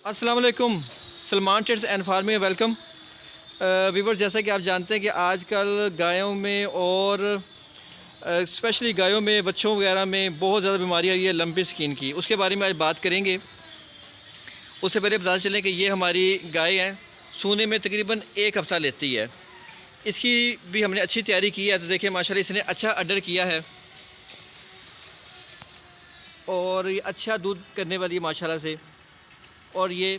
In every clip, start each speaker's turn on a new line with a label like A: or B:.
A: अस्सलाम वालेकुम। Salman trades and farming welcome. Viewer, जैसा कि आप जानते हैं कि आजकल गायों में और स्पेशली गायों में बच्चों वगैरह में बहुत ज़्यादा बीमारी आई है लंपी स्किन की। उसके बारे में आज बात करेंगे। उससे पहले बता चलें कि ये हमारी गाय है, सूने में तकरीबन 1 हफ़्ता लेती है। इसकी भी हमने अच्छी तैयारी की है। तो देखिए माशाल्लाह इसने अच्छा अडर किया है और ये अच्छा दूध करने वाली है माशाल्लाह से। और ये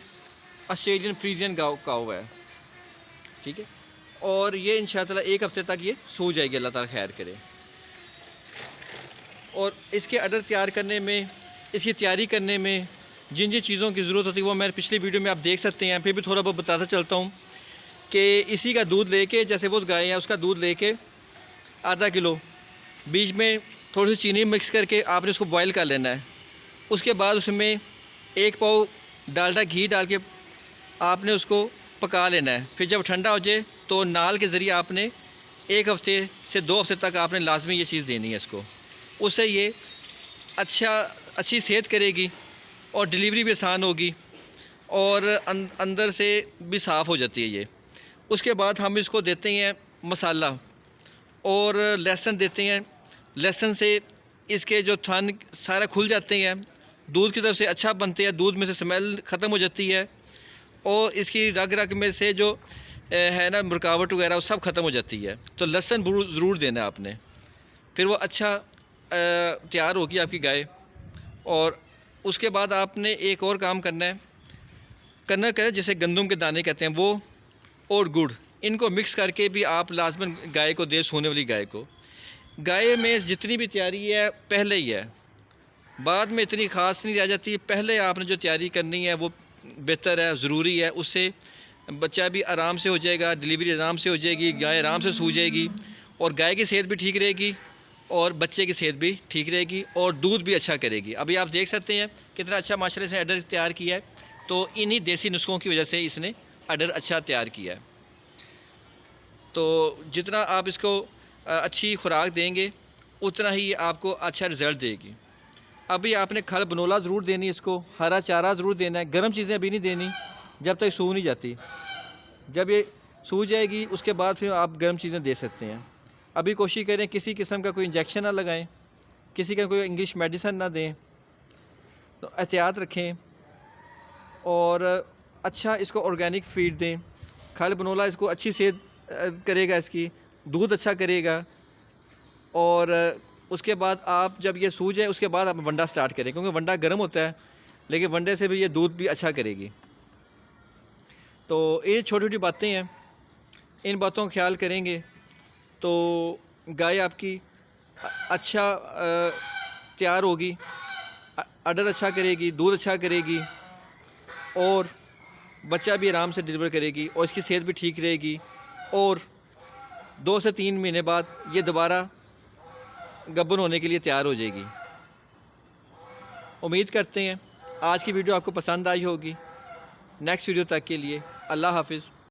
A: ऑस्ट्रेलियन फ्रीजियन काऊ है, ठीक है। और ये इंशाअल्लाह 1 हफ़्ते तक ये सो जाएगी, अल्लाह ताला खैर करे। और इसके अडर तैयार करने में, इसकी तैयारी करने में जिन जिन चीज़ों की ज़रूरत होती है वो मेरे पिछली वीडियो में आप देख सकते हैं। फिर भी थोड़ा बहुत बताता चलता हूँ कि इसी का दूध लेके, जैसे वो गाय है उसका दूध लेके आधा किलो, बीच में थोड़ी सी चीनी मिक्स करके आपने उसको बॉयल कर लेना है। उसके बाद उसमें 1 पाव डालडा घी डाल के आपने उसको पका लेना है। फिर जब ठंडा हो जाए तो नाल के ज़रिए आपने 1 हफ़्ते से 2 हफ़्ते तक आपने लाजमी ये चीज़ देनी है इसको। उससे ये अच्छी सेहत करेगी और डिलीवरी भी आसान होगी और अंदर से भी साफ़ हो जाती है ये। उसके बाद हम इसको देते हैं मसाला और लहसुन देते हैं। लहसुन से इसके जो थन सारा खुल जाते हैं, दूध की तरफ से अच्छा बनते हैं, दूध में से स्मेल ख़त्म हो जाती है और इसकी रग रग में से जो है ना रुकावट वगैरह वो सब ख़त्म हो जाती है। तो लहसुन ज़रूर देना है आपने, फिर वो अच्छा तैयार होगी आपकी गाय। और उसके बाद आपने एक और काम करना है, कनक है जैसे गंदम के दाने कहते हैं वो, और गुड़, इनको मिक्स करके भी आप लाजमन गाय को दे, सोने वाली गाय को। गाय में जितनी भी तैयारी है पहले ही है, बाद में इतनी ख़ास नहीं रह जाती। पहले आपने जो तैयारी करनी है वो बेहतर है, ज़रूरी है। उससे बच्चा भी आराम से हो जाएगा, डिलीवरी आराम से हो जाएगी, गाय आराम से सो जाएगी और गाय की सेहत भी ठीक रहेगी और बच्चे की सेहत भी ठीक रहेगी और दूध भी अच्छा करेगी। अभी आप देख सकते हैं कितना अच्छा माशाल्लाह से अडर तैयार किया है। तो इन्हीं देसी नुस्खों की वजह से इसने अडर अच्छा तैयार किया है। तो जितना आप इसको अच्छी खुराक देंगे उतना ही आपको अच्छा रिज़ल्ट देगी। अभी आपने खल बनोला ज़रूर देनी, इसको हरा चारा ज़रूर देना है। गर्म चीज़ें अभी नहीं देनी जब तक सो नहीं जाती। जब ये सो जाएगी उसके बाद फिर आप गर्म चीज़ें दे सकते हैं। अभी कोशिश करें किसी किस्म का कोई इंजेक्शन ना लगाएं, किसी का कोई इंग्लिश मेडिसिन ना दें। तो एहतियात रखें और अच्छा इसको ऑर्गेनिक फीड दें। खल बनोला इसको अच्छी सेहत करेगा, इसकी दूध अच्छा करेगा। और उसके बाद आप जब ये सूज जाए उसके बाद आप वंडा स्टार्ट करें, क्योंकि वंडा गर्म होता है लेकिन वंडे से भी ये दूध भी अच्छा करेगी। तो ये छोटी छोटी बातें हैं, इन बातों का ख्याल करेंगे तो गाय आपकी अच्छा तैयार होगी, अडर अच्छा करेगी, दूध अच्छा करेगी और बच्चा भी आराम से डिलीवर करेगी और इसकी सेहत भी ठीक रहेगी। और 2 से 3 महीने बाद ये दोबारा गब्बन होने के लिए तैयार हो जाएगी। उम्मीद करते हैं आज की वीडियो आपको पसंद आई होगी। नेक्स्ट वीडियो तक के लिए अल्लाह हाफ़िज़।